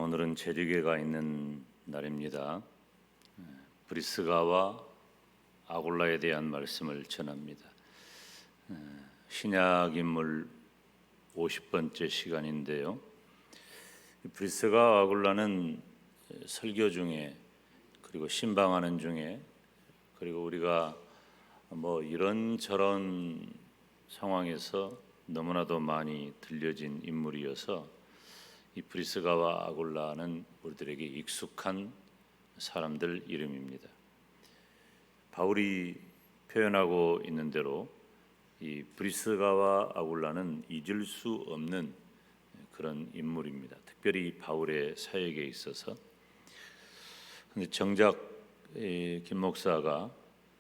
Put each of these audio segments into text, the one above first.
오늘은 제주교가 있는 날입니다. 브리스가와 아굴라에 대한 말씀을 전합니다. 신약 인물 50번째 시간인데요. 브리스가와 아굴라는 설교 중에, 그리고 신방하는 중에, 그리고 우리가 이런저런 상황에서 너무나도 많이 들려진 인물이어서 이 브리스가와 아굴라는 우리들에게 익숙한 사람들 이름입니다. 바울이 표현하고 있는 대로 이 브리스가와 아굴라는 잊을 수 없는 그런 인물입니다. 특별히 바울의 사역에 있어서. 근데 정작 김 목사가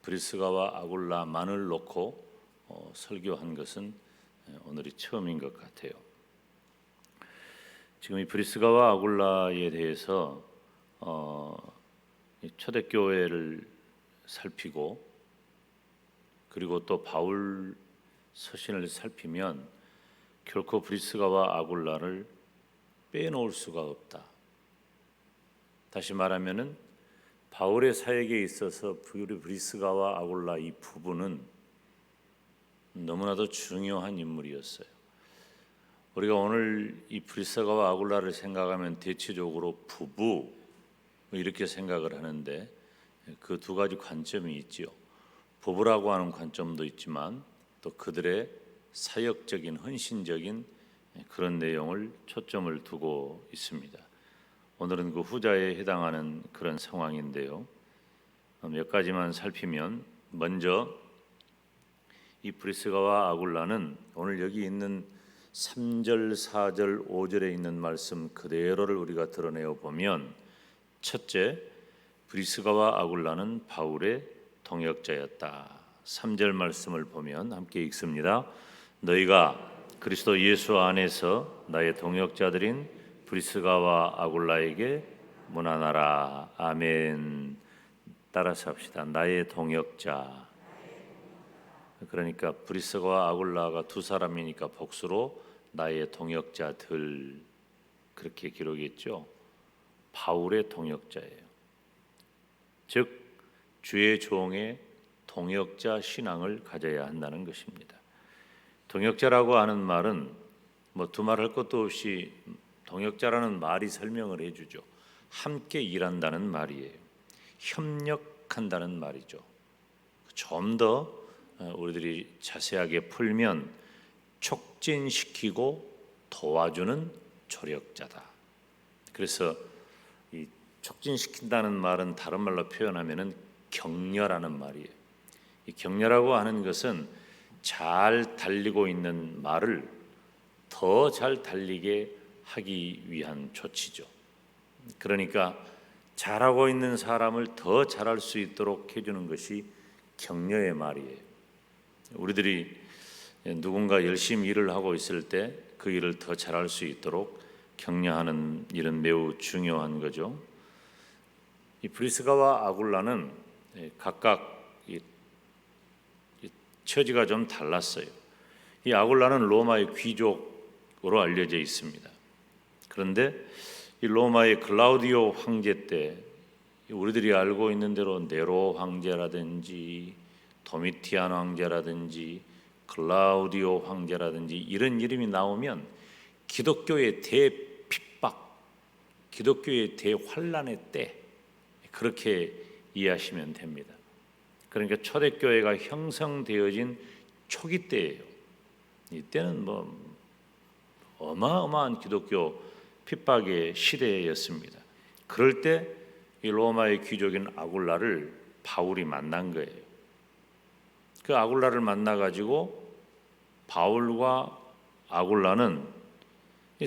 브리스가와 아굴라만을 놓고 설교한 것은 오늘이 처음인 것 같아요. 지금 이 브리스가와 아굴라에 대해서 초대교회를 살피고, 그리고 또 바울 서신을 살피면 결코 브리스가와 아굴라를 빼놓을 수가 없다. 다시 말하면은 바울의 사역에 있어서 브리스가와 아굴라 이 부부는 너무나도 중요한 인물이었어요. 우리가 오늘 이 브리스가와 아굴라를 생각하면 대체적으로 부부 이렇게 생각을 하는데, 그 두 가지 관점이 있지요. 부부라고 하는 관점도 있지만 또 그들의 사역적인, 헌신적인 그런 내용을 초점을 두고 있습니다. 오늘은 그 후자에 해당하는 그런 상황인데요. 몇 가지만 살피면, 먼저 이 브리스가와 아굴라는 오늘 여기 있는 3절, 4절, 5절에 있는 말씀 그대로를 우리가 드러내어 보면, 첫째, 브리스가와 아굴라는 바울의 동역자였다. 3절 말씀을 보면 함께 읽습니다. 너희가 그리스도 예수 안에서 나의 동역자들인 브리스가와 아굴라에게 문안하라. 아멘. 따라서 합시다. 나의 동역자. 그러니까 브리스가와 아굴라가 두 사람이니까 복수로 나의 동역자들, 그렇게 기록했죠. 바울의 동역자예요. 즉 주의 종의 동역자 신앙을 가져야 한다는 것입니다. 동역자라고 하는 말은 두말할 것도 없이 동역자라는 말이 설명을 해주죠. 함께 일한다는 말이에요. 협력한다는 말이죠. 좀 더 우리들이 자세하게 풀면 촉진시키고 도와주는 조력자다. 그래서 이 촉진시킨다는 말은 다른 말로 표현하면은 격려라는 말이에요. 이 격려라고 하는 것은 잘 달리고 있는 말을 더 잘 달리게 하기 위한 조치죠. 그러니까 잘하고 있는 사람을 더 잘할 수 있도록 해주는 것이 격려의 말이에요. 우리들이 누군가 열심히 일을 하고 있을 때 그 일을 더 잘할 수 있도록 격려하는 일은 매우 중요한 거죠. 이 브리스가와 아굴라는 각각 이 처지가 좀 달랐어요. 이 아굴라는 로마의 귀족으로 알려져 있습니다. 그런데 이 로마의 클라우디오 황제 때, 우리들이 알고 있는 대로 네로 황제라든지 도미티안 황제라든지 클라우디오 황제라든지 이런 이름이 나오면 기독교의 대핍박, 기독교의 대환란의 때, 그렇게 이해하시면 됩니다. 그러니까 초대교회가 형성되어진 초기 때예요. 이때는 어마어마한 기독교 핍박의 시대였습니다. 그럴 때 이 로마의 귀족인 아굴라를 바울이 만난 거예요. 그 아굴라를 만나가지고 바울과 아굴라는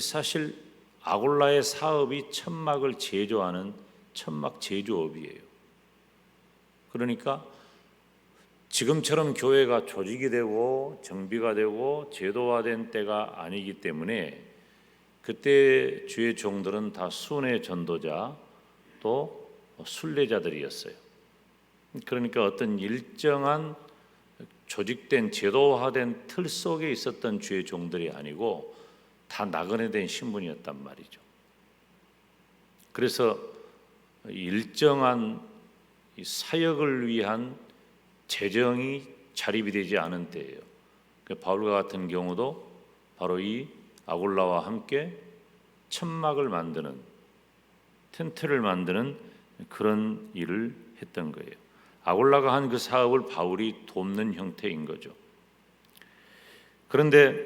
사실 아굴라의 사업이 천막을 제조하는 천막 제조업이에요. 그러니까 지금처럼 교회가 조직이 되고 정비가 되고 제도화된 때가 아니기 때문에 그때 주의 종들은 다 순회 전도자 또 순례자들이었어요. 그러니까 어떤 일정한 조직된 제도화된 틀 속에 있었던 주의 종들이 아니고 다 나그네된 신분이었단 말이죠. 그래서 일정한 이 사역을 위한 재정이 자립이 되지 않은 때예요. 바울과 같은 경우도 바로 이 아굴라와 함께 천막을 만드는, 텐트를 만드는 그런 일을 했던 거예요. 아굴라가 한 그 사업을 바울이 돕는 형태인 거죠. 그런데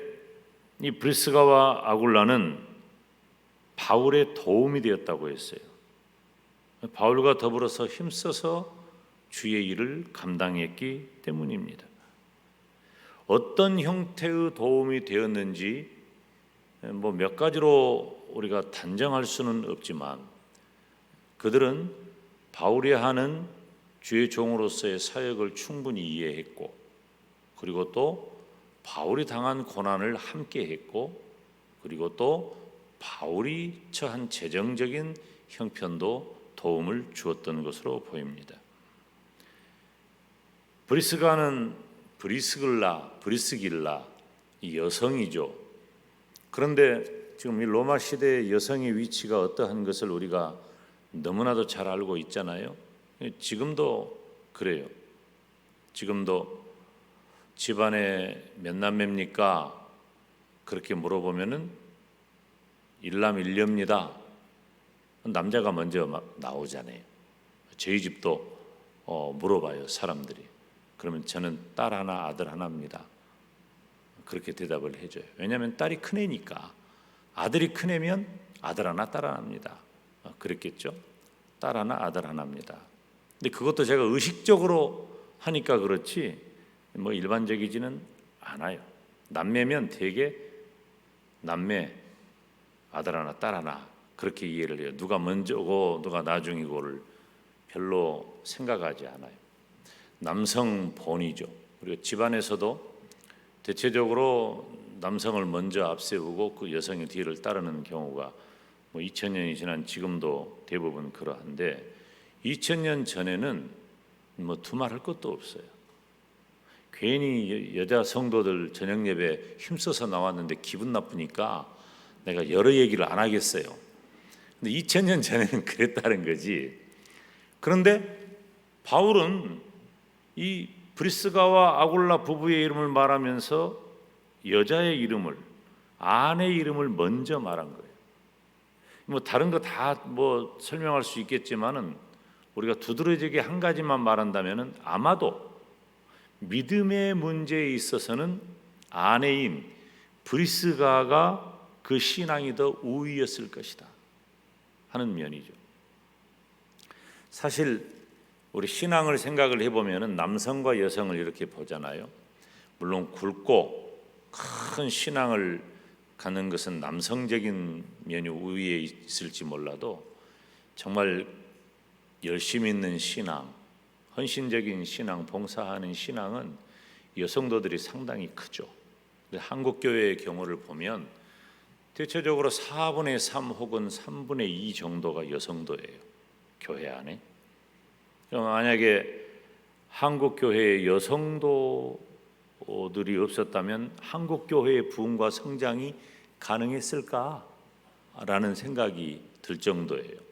이 브리스가와 아굴라는 바울의 도움이 되었다고 했어요. 바울과 더불어서 힘써서 주의 일을 감당했기 때문입니다. 어떤 형태의 도움이 되었는지 몇 가지로 우리가 단정할 수는 없지만 그들은 바울이 하는 주의 종으로서의 사역을 충분히 이해했고, 그리고 또 바울이 당한 고난을 함께 했고, 그리고 또 바울이 처한 재정적인 형편도 도움을 주었던 것으로 보입니다. 브리스가는 브리스길라 이 여성이죠. 그런데 지금 이 로마 시대의 여성의 위치가 어떠한 것을 우리가 너무나도 잘 알고 있잖아요. 지금도 그래요. 지금도 집안에 몇 남매입니까? 그렇게 물어보면은 일남일녀입니다. 남자가 먼저 나오잖아요. 저희 집도 물어봐요, 사람들이. 그러면 저는 딸 하나, 아들 하나입니다. 그렇게 대답을 해줘요. 왜냐하면 딸이 큰애니까. 아들이 큰애면 아들 하나, 딸 하나입니다. 그랬겠죠? 딸 하나, 아들 하나입니다. 근데 그것도 제가 의식적으로 하니까 그렇지 일반적이지는 않아요. 남매면 되게 남매, 아들 하나, 딸 하나 그렇게 이해를 해요. 누가 먼저고 누가 나중이고를 별로 생각하지 않아요. 남성 본이죠. 그리고 집안에서도 대체적으로 남성을 먼저 앞세우고 그 여성의 뒤를 따르는 경우가 2000년이 지난 지금도 대부분 그러한데 2000년 전에는 두말할 것도 없어요. 괜히 여자 성도들 저녁 예배 힘써서 나왔는데 기분 나쁘니까 내가 여러 얘기를 안 하겠어요. 근데 2000년 전에는 그랬다는 거지. 그런데 바울은 이 브리스가와 아굴라 부부의 이름을 말하면서 여자의 이름을, 아내의 이름을 먼저 말한 거예요. 다른 거 다 설명할 수 있겠지만은 우리가 두드러지게 한 가지만 말한다면은 아마도 믿음의 문제에 있어서는 아내인 브리스가가 그 신앙이 더 우위였을 것이다 하는 면이죠. 사실 우리 신앙을 생각을 해보면은 남성과 여성을 이렇게 보잖아요. 물론 굵고 큰 신앙을 갖는 것은 남성적인 면이 우위에 있을지 몰라도 정말 열심히 있는 신앙, 헌신적인 신앙, 봉사하는 신앙은 여성도들이 상당히 크죠. 한국 교회의 경우를 보면 대체적으로 4분의 3 혹은 3분의 2 정도가 여성도예요. 교회 안에. 만약에 한국 교회에 여성도들이 없었다면 한국 교회의 부흥과 성장이 가능했을까라는 생각이 들 정도예요.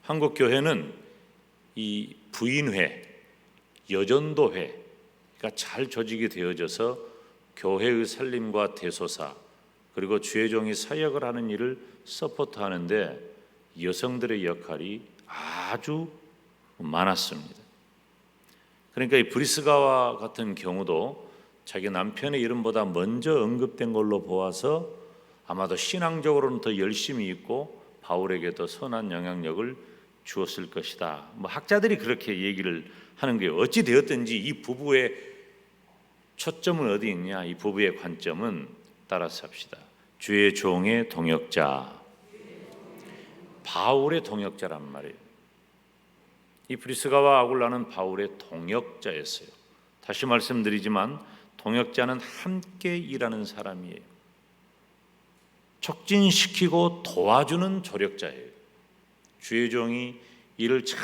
한국 교회는 이 부인회, 여전도회가 잘 조직이 되어져서 교회의 살림과 대소사 그리고 주의 종이 사역을 하는 일을 서포트하는데 여성들의 역할이 아주 많았습니다. 그러니까 이 브리스가와 같은 경우도 자기 남편의 이름보다 먼저 언급된 걸로 보아서 아마도 신앙적으로는 더 열심히 있고 바울에게 더 선한 영향력을 주었을 것이다. 학자들이 그렇게 얘기를 하는 거예요. 어찌 되었든지 이 부부의 초점은 어디 있냐? 이 부부의 관점은 따라서 합시다. 주의 종의 동역자, 바울의 동역자란 말이에요. 이 브리스가와 아굴라는 바울의 동역자였어요. 다시 말씀드리지만 동역자는 함께 일하는 사람이에요. 촉진시키고 도와주는 조력자예요. 주의 종이 일을 잘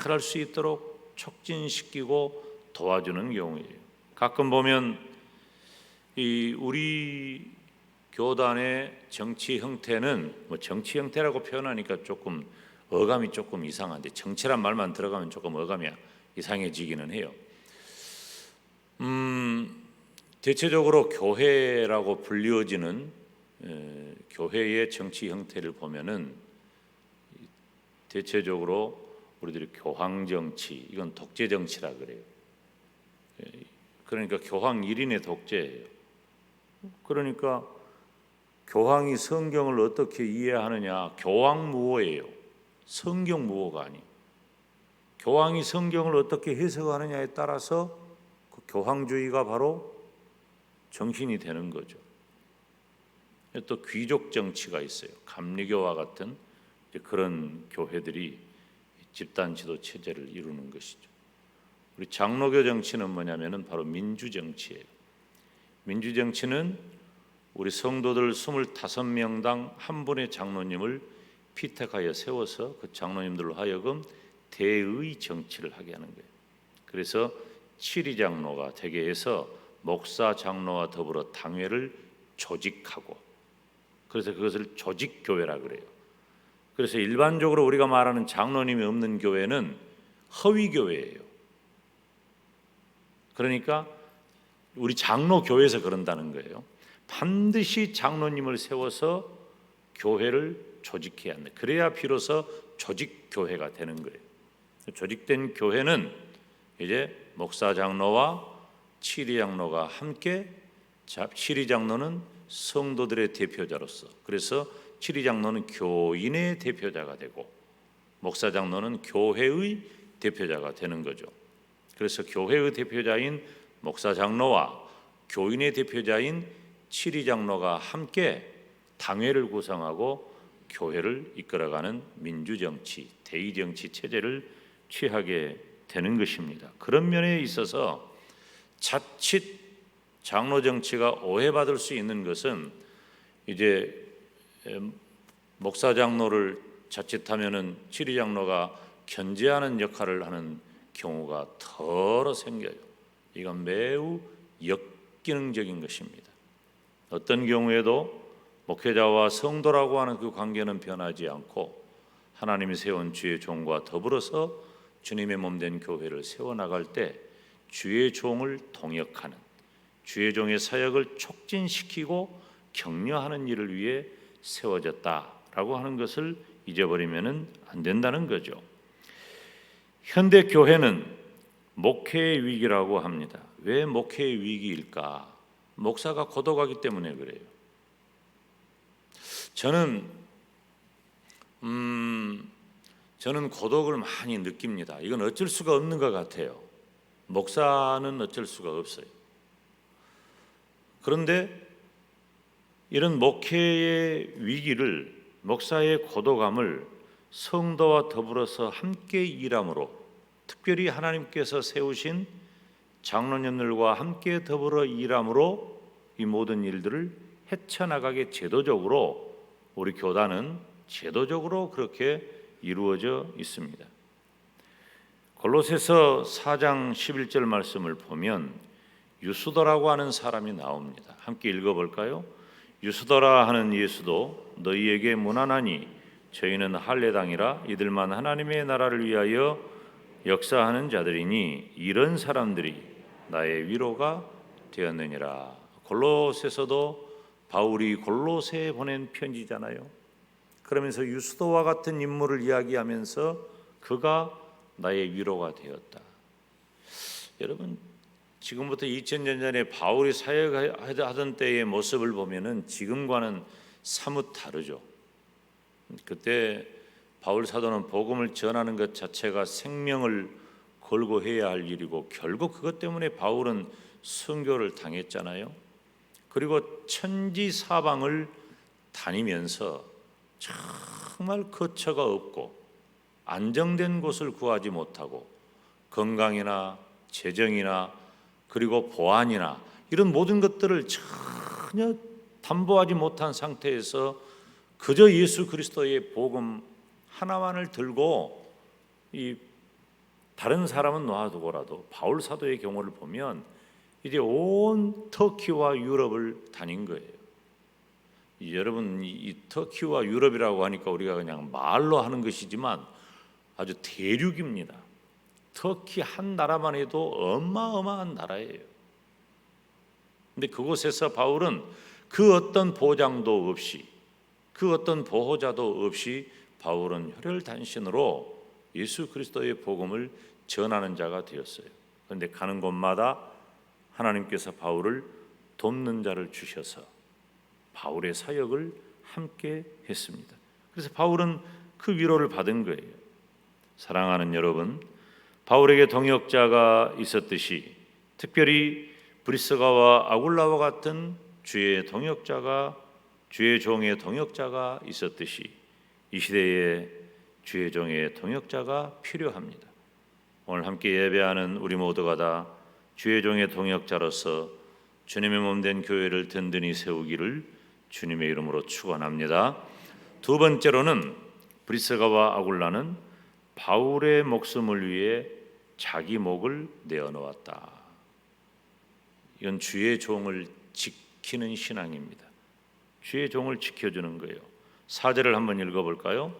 할 수 있도록 촉진시키고 도와주는 경우예요. 가끔 보면 우리 교단의 정치 형태는 정치 형태라고 표현하니까 조금 어감이 조금 이상한데 정치란 말만 들어가면 조금 어감이 이상해지기는 해요. 대체적으로 교회라고 불리워지는 교회의 정치 형태를 보면은 대체적으로 우리들이 교황 정치, 이건 독재 정치라 그래요. 그러니까 교황 1인의 독재예요. 그러니까 교황이 성경을 어떻게 이해하느냐, 교황무호예요. 성경무호가 아니에요. 교황이 성경을 어떻게 해석하느냐에 따라서 그 교황주의가 바로 정신이 되는 거죠. 또 귀족 정치가 있어요. 감리교와 같은 그런 교회들이 집단 지도 체제를 이루는 것이죠. 우리 장로교 정치는 뭐냐면은 바로 민주 정치예요. 민주 정치는 우리 성도들 25명당 한 분의 장로님을 피택하여 세워서 그 장로님들로 하여금 대의 정치를 하게 하는 거예요. 그래서 치리 장로가 되게 해서 목사 장로와 더불어 당회를 조직하고, 그래서 그것을 조직교회라 그래요. 그래서 일반적으로 우리가 말하는 장로님이 없는 교회는 허위교회예요. 그러니까 우리 장로교회에서 그런다는 거예요. 반드시 장로님을 세워서 교회를 조직해야 한다. 그래야 비로소 조직교회가 되는 거예요. 조직된 교회는 이제 목사 장로와 치리 장로가 함께, 치리 장로는 성도들의 대표자로서, 그래서 치리 장로는 교인의 대표자가 되고 목사 장로는 교회의 대표자가 되는 거죠. 그래서 교회의 대표자인 목사 장로와 교인의 대표자인 치리 장로가 함께 당회를 구성하고 교회를 이끌어가는 민주정치, 대의정치 체제를 취하게 되는 것입니다. 그런 면에 있어서 자칫 장로 정치가 오해받을 수 있는 것은, 이제 목사 장로를 자칫하면은 치리 장로가 견제하는 역할을 하는 경우가 더러 생겨요. 이건 매우 역기능적인 것입니다. 어떤 경우에도 목회자와 성도라고 하는 그 관계는 변하지 않고 하나님이 세운 주의 종과 더불어서 주님의 몸된 교회를 세워나갈 때 주의 종을 동역하는, 주의 종의 사역을 촉진시키고 격려하는 일을 위해 세워졌다라고 하는 것을 잊어버리면 안 된다는 거죠. 현대 교회는 목회의 위기라고 합니다. 왜 목회의 위기일까? 목사가 고독하기 때문에 그래요. 저는 고독을 많이 느낍니다. 이건 어쩔 수가 없는 것 같아요. 목사는 어쩔 수가 없어요. 그런데 이런 목회의 위기를, 목사의 고독함을 성도와 더불어서 함께 일함으로, 특별히 하나님께서 세우신 장로님들과 함께 더불어 일함으로 이 모든 일들을 헤쳐나가게 제도적으로 우리 교단은 제도적으로 그렇게 이루어져 있습니다. 골로새서 4장 11절 말씀을 보면 유스도라고 하는 사람이 나옵니다. 함께 읽어볼까요? 유스도라 하는 예수도 너희에게 문안하니 저희는 할례당이라 이들만 하나님의 나라를 위하여 역사하는 자들이니 이런 사람들이 나의 위로가 되었느니라. 골로새서도 바울이 골로새에 보낸 편지잖아요. 그러면서 유스도와 같은 인물을 이야기하면서 그가 나의 위로가 되었다. 여러분, 지금부터 2000년 전에 바울이 사역하던 때의 모습을 보면은 지금과는 사뭇 다르죠. 그때 바울 사도는 복음을 전하는 것 자체가 생명을 걸고 해야 할 일이고 결국 그것 때문에 바울은 순교를 당했잖아요. 그리고 천지 사방을 다니면서 정말 거처가 없고 안정된 곳을 구하지 못하고 건강이나 재정이나 그리고 보안이나 이런 모든 것들을 전혀 담보하지 못한 상태에서 그저 예수 그리스도의 복음 하나만을 들고 이 다른 사람은 놔두고라도 바울 사도의 경우를 보면 이제 온 터키와 유럽을 다닌 거예요. 여러분 이 터키와 유럽이라고 하니까 우리가 그냥 말로 하는 것이지만 아주 대륙입니다. 터키 한 나라만 해도 어마어마한 나라예요. 근데 그곳에서 바울은 그 어떤 보장도 없이, 그 어떤 보호자도 없이 바울은 혈혈단신으로 예수 그리스도의 복음을 전하는 자가 되었어요. 그런데 가는 곳마다 하나님께서 바울을 돕는 자를 주셔서 바울의 사역을 함께 했습니다. 그래서 바울은 그 위로를 받은 거예요. 사랑하는 여러분, 바울에게 동역자가 있었듯이 특별히 브리스가와 아굴라와 같은 주의 동역자가, 주의 종의 동역자가 있었듯이 이 시대에 주의 종의 동역자가 필요합니다. 오늘 함께 예배하는 우리 모두가 다 주의 종의 동역자로서 주님의 몸된 교회를 든든히 세우기를 주님의 이름으로 축원합니다. 두 번째로는 브리스가와 아굴라는 바울의 목숨을 위해 자기 목을 내어놓았다. 이건 주의 종을 지키는 신앙입니다. 주의 종을 지켜주는 거예요. 4절을 한번 읽어볼까요?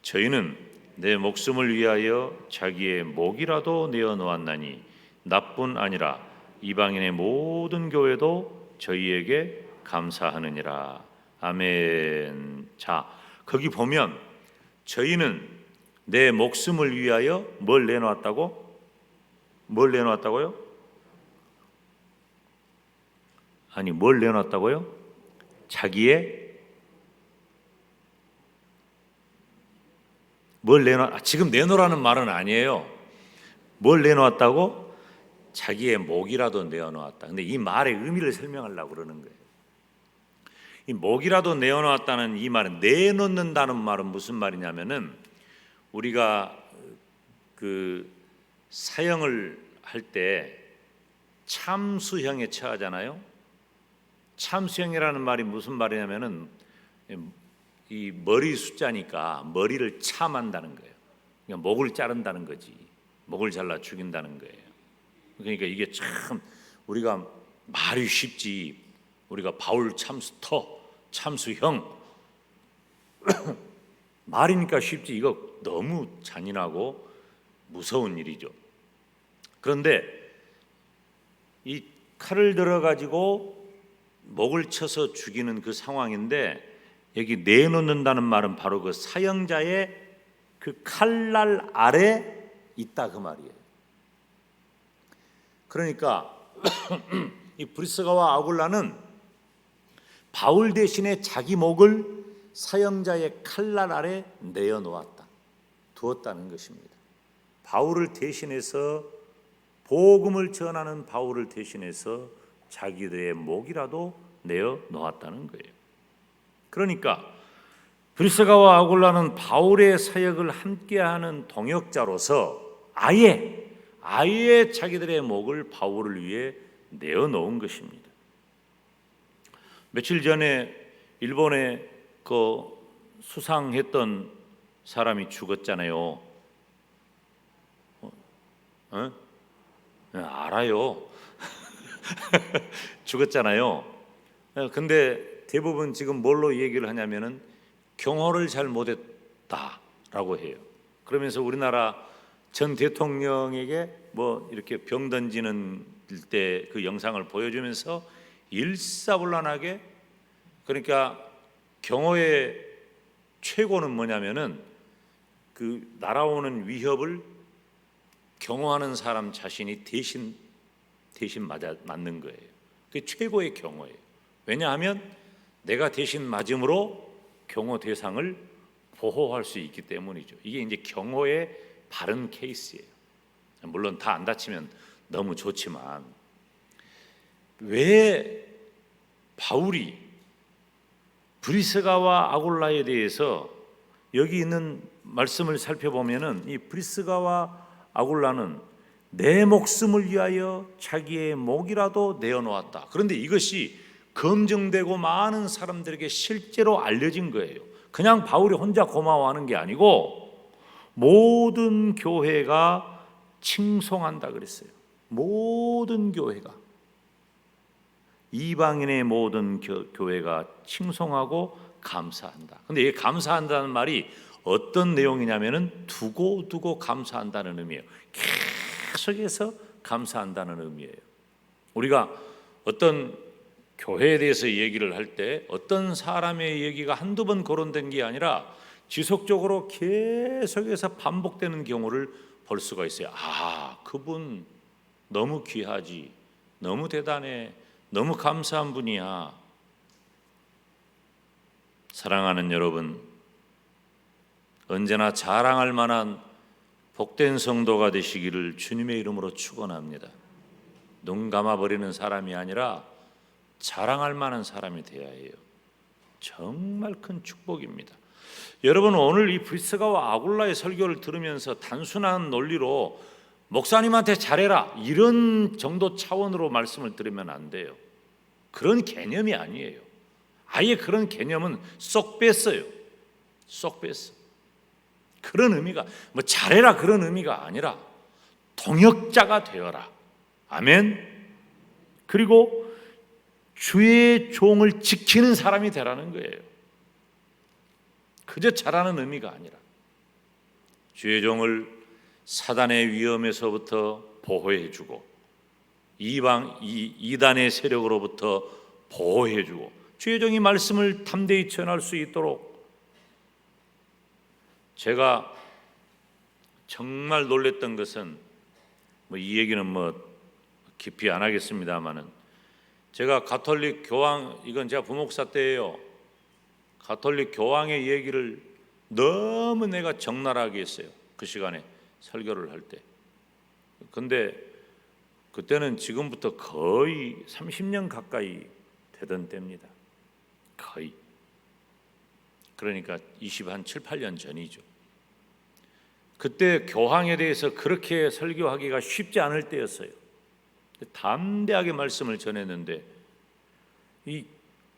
저희는 내 목숨을 위하여 자기의 목이라도 내어놓았나니 나뿐 아니라 이방인의 모든 교회도 저희에게 감사하느니라. 아멘. 자, 거기 보면 저희는 내 목숨을 위하여 뭘 내놓았다고? 뭘 내놓았다고요? 아니, 뭘 내놓았다고요? 자기의 지금 내놓으라는 말은 아니에요. 뭘 내놓았다고? 자기의 목이라도 내어놓았다. 근데 이 말의 의미를 설명하려고 그러는 거예요. 이 목이라도 내어놓았다는 이 말은, 내놓는다는 말은 무슨 말이냐면은 우리가 그 사형을 할 때 참수형에 처하잖아요. 참수형이라는 말이 무슨 말이냐면은 이 머리 숫자니까 머리를 참한다는 거예요. 그러니까 목을 자른다는 거지. 목을 잘라 죽인다는 거예요. 그러니까 이게 참 우리가 말이 쉽지. 우리가 바울 참수터, 참수형 말이니까 쉽지. 이거 너무 잔인하고 무서운 일이죠. 그런데 이 칼을 들어가지고 목을 쳐서 죽이는 그 상황인데 여기 내놓는다는 말은 바로 그 사형자의 그 칼날 아래 있다 그 말이에요. 그러니까 이 브리스가와 아굴라는 바울 대신에 자기 목을 사형자의 칼날 아래 내어놓았다, 두었다는 것입니다. 바울을 대신해서, 복음을 전하는 바울을 대신해서 자기들의 목이라도 내어놓았다는 거예요. 그러니까 브리스가와 아굴라는 바울의 사역을 함께하는 동역자로서 아예 자기들의 목을 바울을 위해 내어놓은 것입니다. 며칠 전에 일본에 그 수상했던 사람이 죽었잖아요. 알아요. 죽었잖아요. 근데 대부분 지금 뭘로 얘기를 하냐면은 경호를 잘 못했다라고 해요. 그러면서 우리나라 전 대통령에게 뭐 이렇게 병 던지는 때 그 영상을 보여주면서 일사불란하게, 그러니까 경호의 최고는 뭐냐면은 그 날아오는 위협을 경호하는 사람 자신이 대신 맞는 거예요. 그게 최고의 경호예요. 왜냐하면 내가 대신 맞음으로 경호 대상을 보호할 수 있기 때문이죠. 이게 이제 경호의 바른 케이스예요. 물론 다 안 다치면 너무 좋지만, 왜 바울이 브리스가와 아굴라에 대해서 여기 있는 말씀을 살펴보면은 이 브리스가와 아굴라는 내 목숨을 위하여 자기의 목이라도 내어놓았다. 그런데 이것이 검증되고 많은 사람들에게 실제로 알려진 거예요. 그냥 바울이 혼자 고마워하는 게 아니고 모든 교회가 칭송한다 그랬어요. 모든 교회가. 이방인의 모든 교회가 칭송하고 감사한다. 근데 이 감사한다는 말이 어떤 내용이냐면은 두고 감사한다는 의미예요. 계속해서 감사한다는 의미예요. 우리가 어떤 교회에 대해서 얘기를 할 때 어떤 사람의 얘기가 한두 번 거론된 게 아니라 지속적으로 계속해서 반복되는 경우를 볼 수가 있어요. 아, 그분 너무 귀하지, 너무 대단해, 너무 감사한 분이야. 사랑하는 여러분, 언제나 자랑할 만한 복된 성도가 되시기를 주님의 이름으로 축원합니다. 눈 감아버리는 사람이 아니라 자랑할 만한 사람이 되어야 해요. 정말 큰 축복입니다. 여러분, 오늘 이 브리스가와 아굴라의 설교를 들으면서 단순한 논리로 목사님한테 잘해라 이런 정도 차원으로 말씀을 들으면 안 돼요. 그런 개념이 아니에요. 아예 그런 개념은 쏙 뺐어요. 쏙 뺐어. 그런 의미가 뭐 잘해라 그런 의미가 아니라 동역자가 되어라. 아멘. 그리고 주의 종을 지키는 사람이 되라는 거예요. 그저 잘하는 의미가 아니라 주의 종을 사단의 위험에서부터 보호해주고 이단의 세력으로부터 보호해주고 주의 종이 말씀을 담대히 전할 수 있도록. 제가 정말 놀랬던 것은 이 얘기는 깊이 안 하겠습니다만은 제가 가톨릭 교황, 이건 제가 부목사 때예요. 가톨릭 교황의 얘기를 너무 내가 적나라하게 했어요. 그 시간에 설교를 할 때. 근데 그때는 지금부터 거의 30년 가까이 되던 때입니다. 거의. 그러니까 7, 8년 전이죠. 그때 교황에 대해서 그렇게 설교하기가 쉽지 않을 때였어요. 담대하게 말씀을 전했는데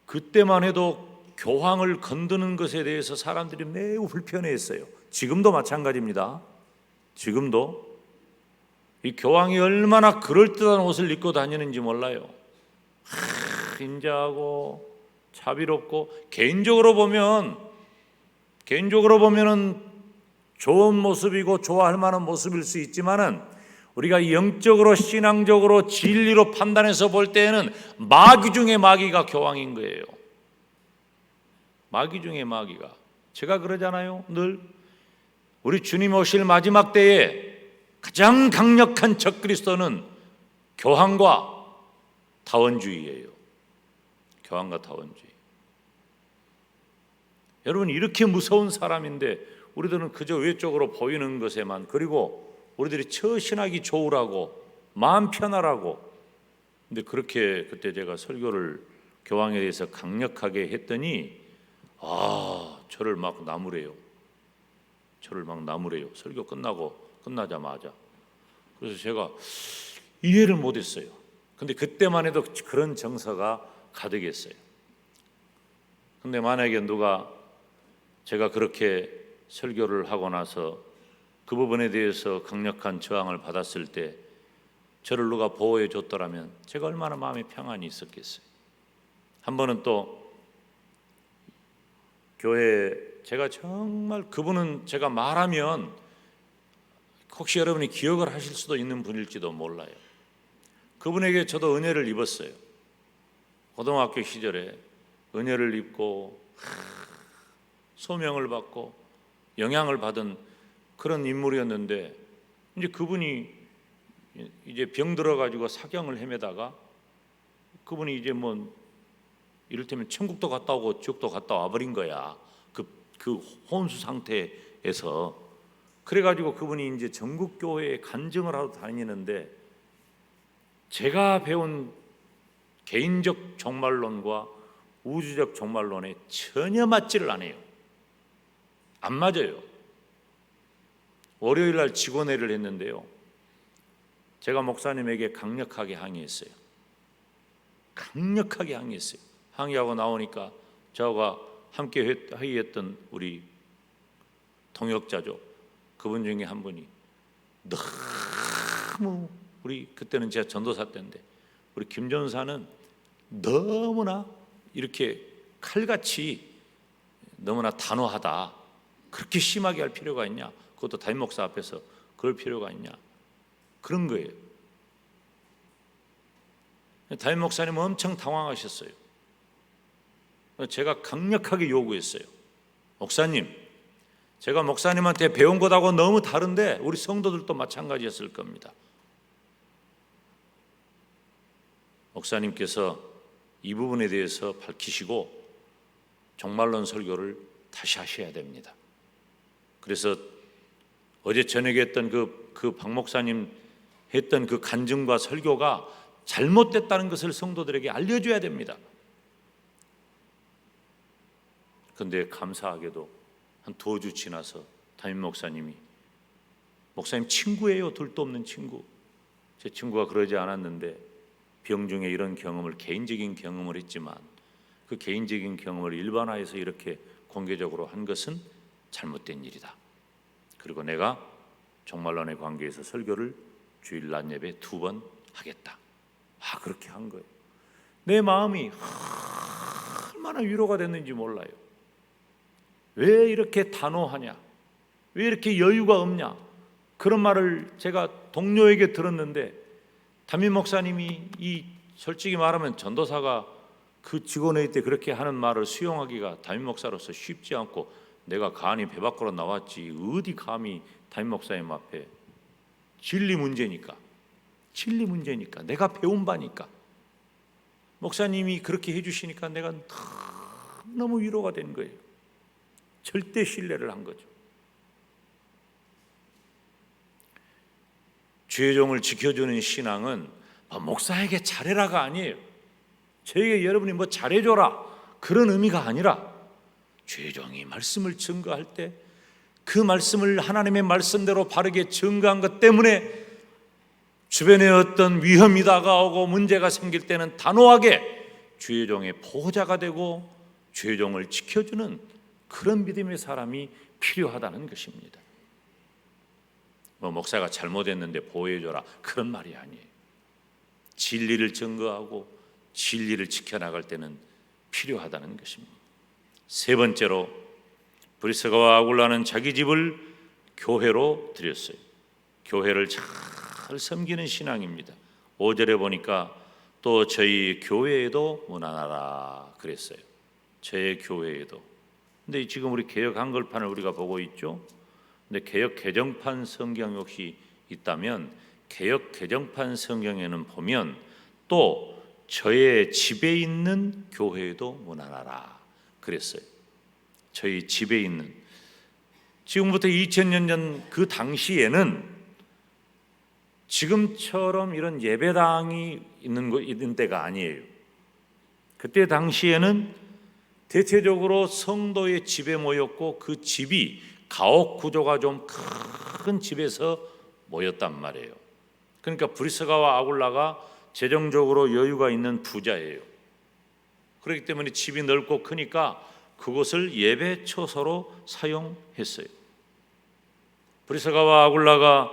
그때만 해도 교황을 건드는 것에 대해서 사람들이 매우 불편해했어요. 지금도 마찬가지입니다. 지금도 이 교황이 얼마나 그럴듯한 옷을 입고 다니는지 몰라요. 인자하고 자비롭고 개인적으로 보면은 좋은 모습이고 좋아할 만한 모습일 수 있지만은 우리가 영적으로 신앙적으로 진리로 판단해서 볼 때에는 마귀 중에 마귀가 교황인 거예요. 마귀 중에 마귀가. 제가 그러잖아요. 늘 우리 주님 오실 마지막 때에 가장 강력한 적그리스도는 교황과 다원주의예요. 교황과 다원주의. 여러분, 이렇게 무서운 사람인데 우리들은 그저 외적으로 보이는 것에만, 그리고 우리들이 처신하기 좋으라고 마음 편하라고. 근데 그렇게 그때 제가 설교를 교황에 대해서 강력하게 했더니 저를 막 나무래요. 설교 끝나자마자. 그래서 제가 이해를 못했어요. 근데 그때만 해도 그런 정서가 가득했어요. 근데 만약에 누가 제가 그렇게 설교를 하고 나서 그 부분에 대해서 강력한 저항을 받았을 때 저를 누가 보호해 줬더라면 제가 얼마나 마음에 평안이 있었겠어요. 한 번은 또 교회에 제가 정말 그분은 제가 말하면 혹시 여러분이 기억을 하실 수도 있는 분일지도 몰라요. 그분에게 저도 은혜를 입었어요. 고등학교 시절에 은혜를 입고 소명을 받고 영향을 받은 그런 인물이었는데 이제 그분이 이제 병 들어가지고 사경을 헤매다가 그분이 이제 이를테면 천국도 갔다 오고 지옥도 갔다 와버린 거야. 그 혼수 상태에서. 그래가지고 그분이 이제 전국교회에 간증을 하러 다니는데 제가 배운 개인적 종말론과 우주적 종말론에 전혀 맞지를 않아요. 안 맞아요. 월요일 날 직원회를 했는데요. 제가 목사님에게 강력하게 항의했어요. 항의하고 나오니까 저와 함께 회의했던 우리 동역자죠. 그분 중에 한 분이 너무 우리 그때는 제가 전도사 때인데 우리 김 전사는 너무나 이렇게 칼같이 너무나 단호하다. 그렇게 심하게 할 필요가 있냐? 그것도 담임 목사 앞에서 그럴 필요가 있냐? 그런 거예요. 담임 목사님은 엄청 당황하셨어요. 제가 강력하게 요구했어요. 목사님, 제가 목사님한테 배운 것하고 너무 다른데 우리 성도들도 마찬가지였을 겁니다. 목사님께서 이 부분에 대해서 밝히시고 종말론 설교를 다시 하셔야 됩니다. 그래서 어제 저녁에 했던 그 박 목사님 했던 그 간증과 설교가 잘못됐다는 것을 성도들에게 알려줘야 됩니다. 그런데 감사하게도 한 2주 지나서 담임 목사님이, 목사님 친구예요. 둘도 없는 친구. 제 친구가 그러지 않았는데 병 중에 이런 경험을, 개인적인 경험을 했지만 그 개인적인 경험을 일반화해서 이렇게 공개적으로 한 것은 잘못된 일이다. 그리고 내가 종말론의 관계에서 설교를 주일 낮 예배 2번 하겠다. 그렇게 한 거예요. 내 마음이 얼마나 위로가 됐는지 몰라요. 왜 이렇게 단호하냐? 왜 이렇게 여유가 없냐? 그런 말을 제가 동료에게 들었는데 담임 목사님이 솔직히 말하면 전도사가 그 직원회의 때 그렇게 하는 말을 수용하기가 담임 목사로서 쉽지 않고, 내가 간이 배 밖으로 나왔지 어디 감히 담임 목사님 앞에. 진리 문제니까 내가 배운 바니까 목사님이 그렇게 해주시니까 내가 너무 위로가 된 거예요. 절대 신뢰를 한 거죠. 주의 종을 지켜주는 신앙은 목사에게 잘해라가 아니에요. 저에게 여러분이 뭐 잘해줘라 그런 의미가 아니라, 주의 종이 말씀을 증거할 때 그 말씀을 하나님의 말씀대로 바르게 증거한 것 때문에 주변에 어떤 위험이 다가오고 문제가 생길 때는 단호하게 주의 종의 보호자가 되고 주의 종을 지켜주는 그런 믿음의 사람이 필요하다는 것입니다. 목사가 잘못했는데 보호해줘라 그런 말이 아니에요. 진리를 증거하고 진리를 지켜나갈 때는 필요하다는 것입니다. 3번째로 브리스가와 아굴라는 자기 집을 교회로 드렸어요. 교회를 잘 섬기는 신앙입니다. 5절에 보니까 또 저희 교회에도 문안하라 그랬어요. 저희 교회에도. 근데 지금 우리 개역 한글판을 우리가 보고 있죠. 근데 개역 개정판 성경 혹시 있다면 개역 개정판 성경에는 보면 또 저의 집에 있는 교회에도 문안하라 그랬어요. 저희 집에 있는, 지금부터 2000년 전 그 당시에는 지금처럼 이런 예배당이 있는 때가 아니에요. 그때 당시에는 대체적으로 성도의 집에 모였고 그 집이 가옥 구조가 좀 큰 집에서 모였단 말이에요. 그러니까 브리스가와 아굴라가 재정적으로 여유가 있는 부자예요. 그렇기 때문에 집이 넓고 크니까 그곳을 예배 처소로 사용했어요. 브리스가와 아굴라가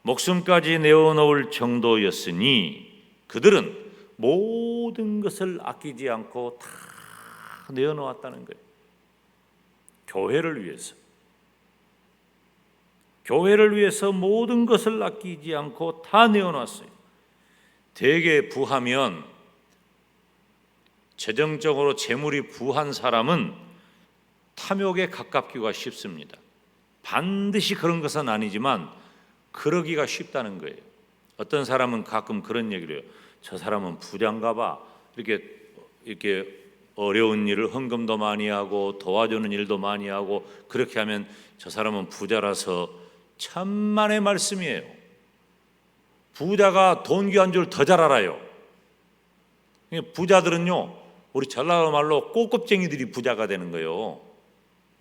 목숨까지 내어놓을 정도였으니 그들은 모든 것을 아끼지 않고 다 내어놓았다는 거예요. 교회를 위해서 모든 것을 아끼지 않고 다 내어놨어요. 대개 부하면, 재정적으로 재물이 부한 사람은 탐욕에 가깝기가 쉽습니다. 반드시 그런 것은 아니지만 그러기가 쉽다는 거예요. 어떤 사람은 가끔 그런 얘기를 해요. 저 사람은 부자인가 봐. 이렇게 어려운 일을 헌금도 많이 하고 도와주는 일도 많이 하고 그렇게 하면 저 사람은 부자라서. 천만의 말씀이에요. 부자가 돈 귀한 줄 더 잘 알아요. 부자들은요, 우리 전라도 말로 꼬껍쟁이들이 부자가 되는 거예요.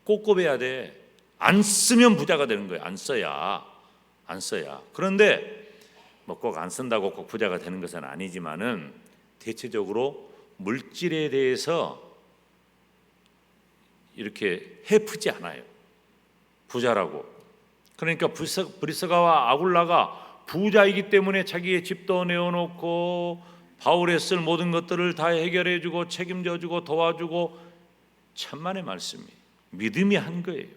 꼬껍해야 돼. 안 쓰면 부자가 되는 거예요. 안 써야. 그런데 뭐 꼭 안 쓴다고 꼭 부자가 되는 것은 아니지만은 대체적으로 물질에 대해서 이렇게 해프지 않아요. 부자라고. 그러니까 브리스가와 아굴라가 부자이기 때문에 자기의 집도 내어놓고 바울의 쓸 모든 것들을 다 해결해주고 책임져주고 도와주고 천만의 말씀이 믿음이 한 거예요.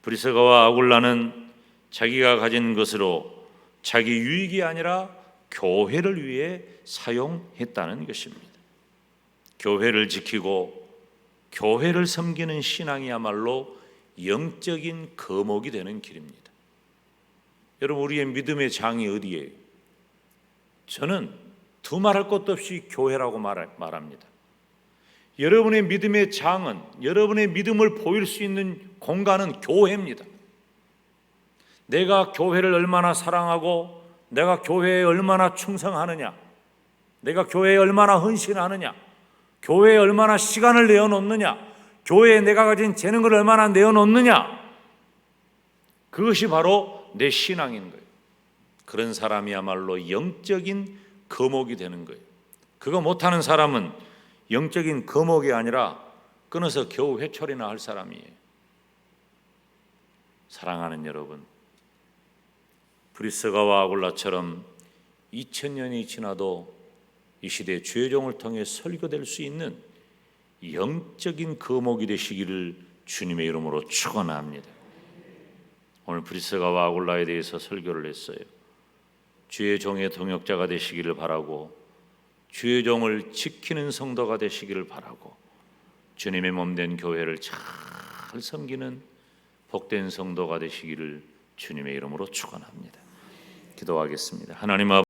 브리스가와 아굴라는 자기가 가진 것으로 자기 유익이 아니라 교회를 위해 사용했다는 것입니다. 교회를 지키고 교회를 섬기는 신앙이야말로 영적인 거목이 되는 길입니다. 여러분, 우리의 믿음의 장이 어디예요? 저는 두말할 것도 없이 교회라고 말합니다. 여러분의 믿음의 장은, 여러분의 믿음을 보일 수 있는 공간은 교회입니다. 내가 교회를 얼마나 사랑하고 내가 교회에 얼마나 충성하느냐, 내가 교회에 얼마나 헌신하느냐, 교회에 얼마나 시간을 내어놓느냐, 교회에 내가 가진 재능을 얼마나 내어놓느냐, 그것이 바로 내 신앙인 거예요. 그런 사람이야말로 영적인 거목이 되는 거예요. 그거 못하는 사람은 영적인 거목이 아니라 끊어서 겨우 회초리나 할 사람이에요. 사랑하는 여러분, 브리스가와 아굴라처럼 2000년이 지나도 이 시대 주의 종을 통해 설교될 수 있는 영적인 거목이 되시기를 주님의 이름으로 축원합니다. 오늘 브리스가와 아굴라에 대해서 설교를 했어요. 주의 종의 동역자가 되시기를 바라고, 주의 종을 지키는 성도가 되시기를 바라고, 주님의 몸된 교회를 잘 섬기는 복된 성도가 되시기를 주님의 이름으로 축원합니다. 기도하겠습니다. 하나님 아버지,